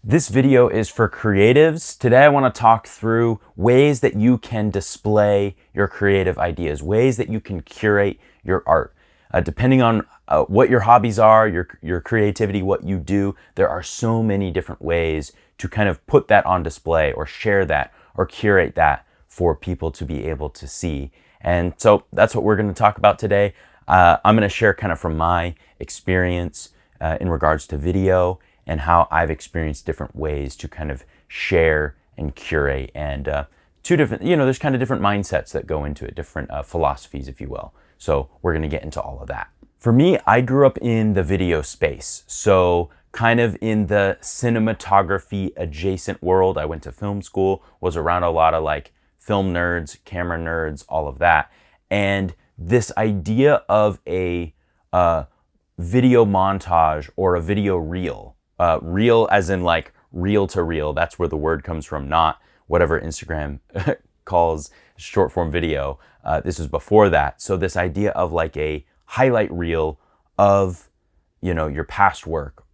This video is for creatives. Today I want to talk through ways that you can display your creative ideas, ways that you can curate your art. Depending on what your hobbies are, your creativity, what you do, there are so many different ways to kind of put that on display or share that or curate that for people to be able to see. And so that's what we're going to talk about today. I'm going to share kind of from my experience in regards to video and how I've experienced different ways to kind of share and curate, and two different, there's kind of different mindsets that go into it, different philosophies, if you will. So we're going to get into all of that. For me, I grew up in the video space, so kind of in the cinematography adjacent world. I went to film school, was around a lot of like film nerds, camera nerds, all of that. And this idea of a video montage or a video reel, reel as in like reel to reel, that's where the word comes from, not whatever Instagram calls short form video. This is before that. So this idea of like a highlight reel of, your past work.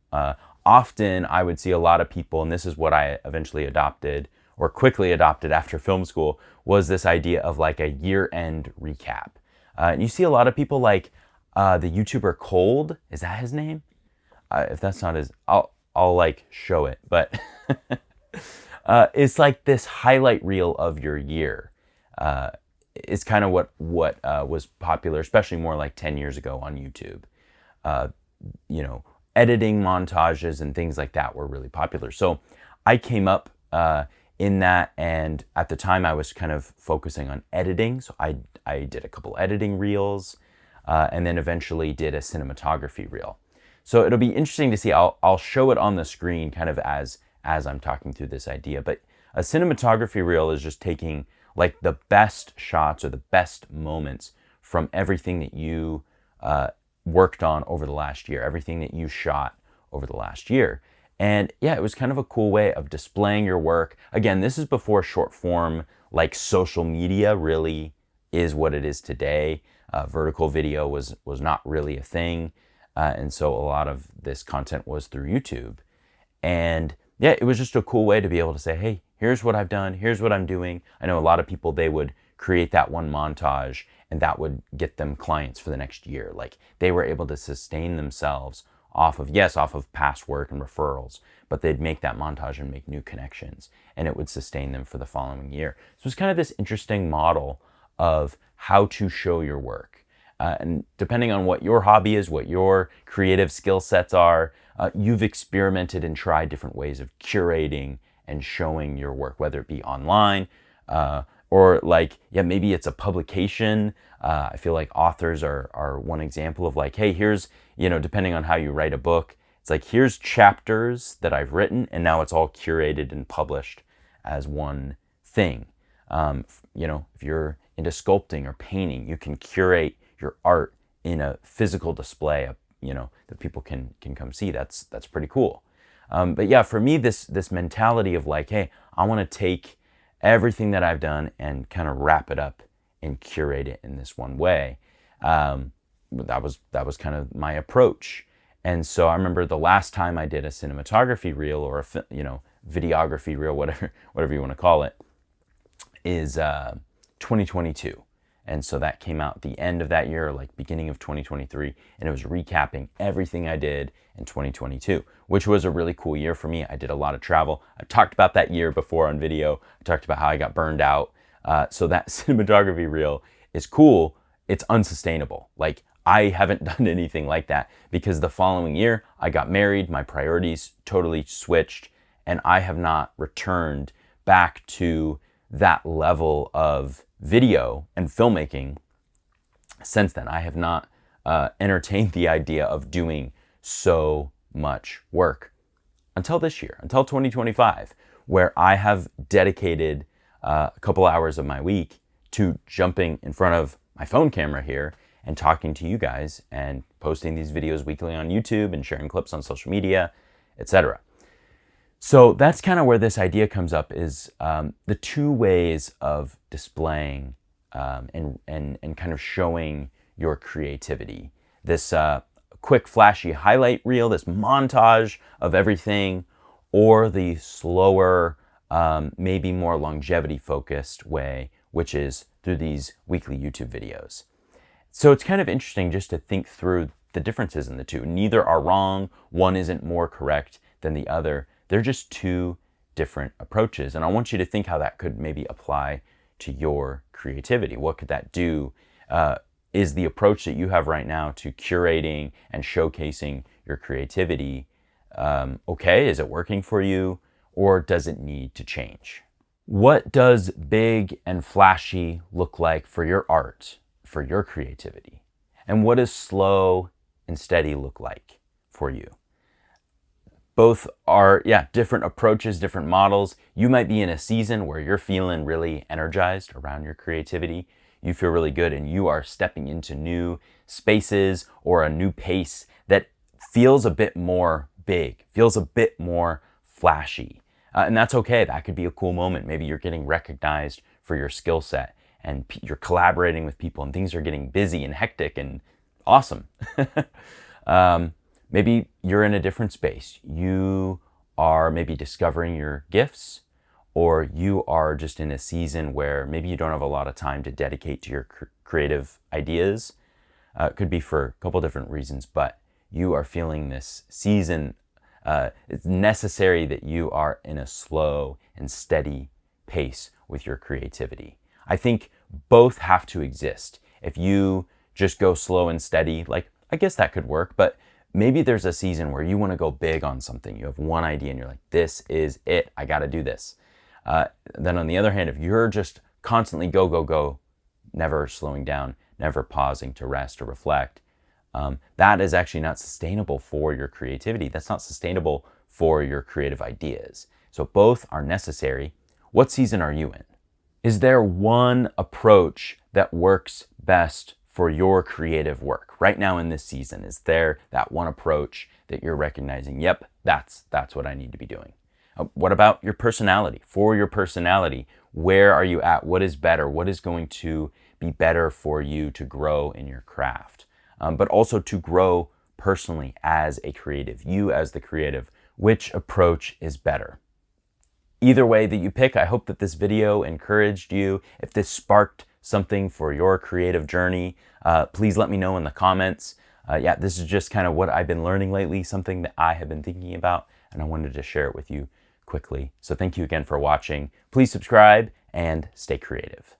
Often I would see a lot of people, and this is what I eventually adopted or quickly adopted after film school, was this idea of like a year-end recap. And you see a lot of people like the YouTuber Cold, is that his name? If that's not his, I'll like show it, but it's like this highlight reel of your year. It's kind of what was popular, especially more like 10 years ago on YouTube. Editing montages and things like that were really popular. So I came up in that, and at the time I was kind of focusing on editing. So I did a couple editing reels, and then eventually did a cinematography reel. So it'll be interesting to see. I'll show it on the screen kind of as I'm talking through this idea. But a cinematography reel is just taking like the best shots or the best moments from everything that you worked on over the last year, everything that you shot over the last year. And yeah, it was kind of a cool way of displaying your work. Again, this is before short form, like social media really is what it is today. Vertical video was not really a thing. And so a lot of this content was through YouTube. And yeah, it was just a cool way to be able to say, hey, here's what I've done, here's what I'm doing. I know a lot of people, they would create that one montage and that would get them clients for the next year. Like they were able to sustain themselves off of past work and referrals, but they'd make that montage and make new connections, and it would sustain them for the following year. So it's kind of this interesting model of how to show your work. And depending on what your hobby is, what your creative skill sets are, you've experimented and tried different ways of curating and showing your work, whether it be online or like, maybe it's a publication. I feel like authors are one example of like, hey, here's, depending on how you write a book, it's like, here's chapters that I've written, and now it's all curated and published as one thing. If you're into sculpting or painting, you can curate your art in a physical display, that people can come see. That's pretty cool. But yeah, for me, this mentality of like, hey, I want to take everything that I've done and kind of wrap it up and curate it in this one way. That was kind of my approach. And so I remember the last time I did a cinematography reel or a videography reel, whatever you want to call it, is 2022. And so that came out the end of that year, like beginning of 2023, and it was recapping everything I did in 2022, which was a really cool year for me. I did a lot of travel. I talked about that year before on video. I talked about how I got burned out. So that cinematography reel is cool. It's unsustainable. Like I haven't done anything like that because the following year I got married, my priorities totally switched, and I have not returned back to that level of video and filmmaking since then. I have not entertained the idea of doing so much work until this year, until 2025, where I have dedicated a couple hours of my week to jumping in front of my phone camera here and talking to you guys and posting these videos weekly on YouTube and sharing clips on social media, etc. So that's kind of where this idea comes up, is the two ways of displaying and kind of showing your creativity. This quick flashy highlight reel, this montage of everything, or the slower, maybe more longevity focused way, which is through these weekly YouTube videos. So it's kind of interesting just to think through the differences in the two. Neither are wrong. One isn't more correct than the other. They're just two different approaches. And I want you to think how that could maybe apply to your creativity. What could that do? Is the approach that you have right now to curating and showcasing your creativity okay? Is it working for you? Or does it need to change? What does big and flashy look like for your art, for your creativity? And what does slow and steady look like for you? Both are, different approaches, different models. You might be in a season where you're feeling really energized around your creativity. You feel really good and you are stepping into new spaces or a new pace that feels a bit more big, feels a bit more flashy. And that's okay. That could be a cool moment. Maybe you're getting recognized for your skill set and you're collaborating with people and things are getting busy and hectic and awesome. Maybe you're in a different space. You are maybe discovering your gifts, or you are just in a season where maybe you don't have a lot of time to dedicate to your creative ideas. It could be for a couple different reasons, but you are feeling this season. It's necessary that you are in a slow and steady pace with your creativity. I think both have to exist. If you just go slow and steady, like, I guess that could work, but maybe there's a season where you want to go big on something. You have one idea and you're like, this is it. I got to do this. Then on the other hand, if you're just constantly go, go, go, never slowing down, never pausing to rest or reflect, that is actually not sustainable for your creativity. That's not sustainable for your creative ideas. So both are necessary. What season are you in? Is there one approach that works best for your creative work right now in this season? Is there that one approach that you're recognizing? Yep, that's what I need to be doing. What about your personality? For your personality, where are you at? What is better? What is going to be better for you to grow in your craft? But also to grow personally as a creative, you as the creative. Which approach is better? Either way that you pick, I hope that this video encouraged you. If this sparked something for your creative journey, please let me know in the comments. This is just kind of what I've been learning lately, something that I have been thinking about, and I wanted to share it with you quickly. So thank you again for watching. Please subscribe and stay creative.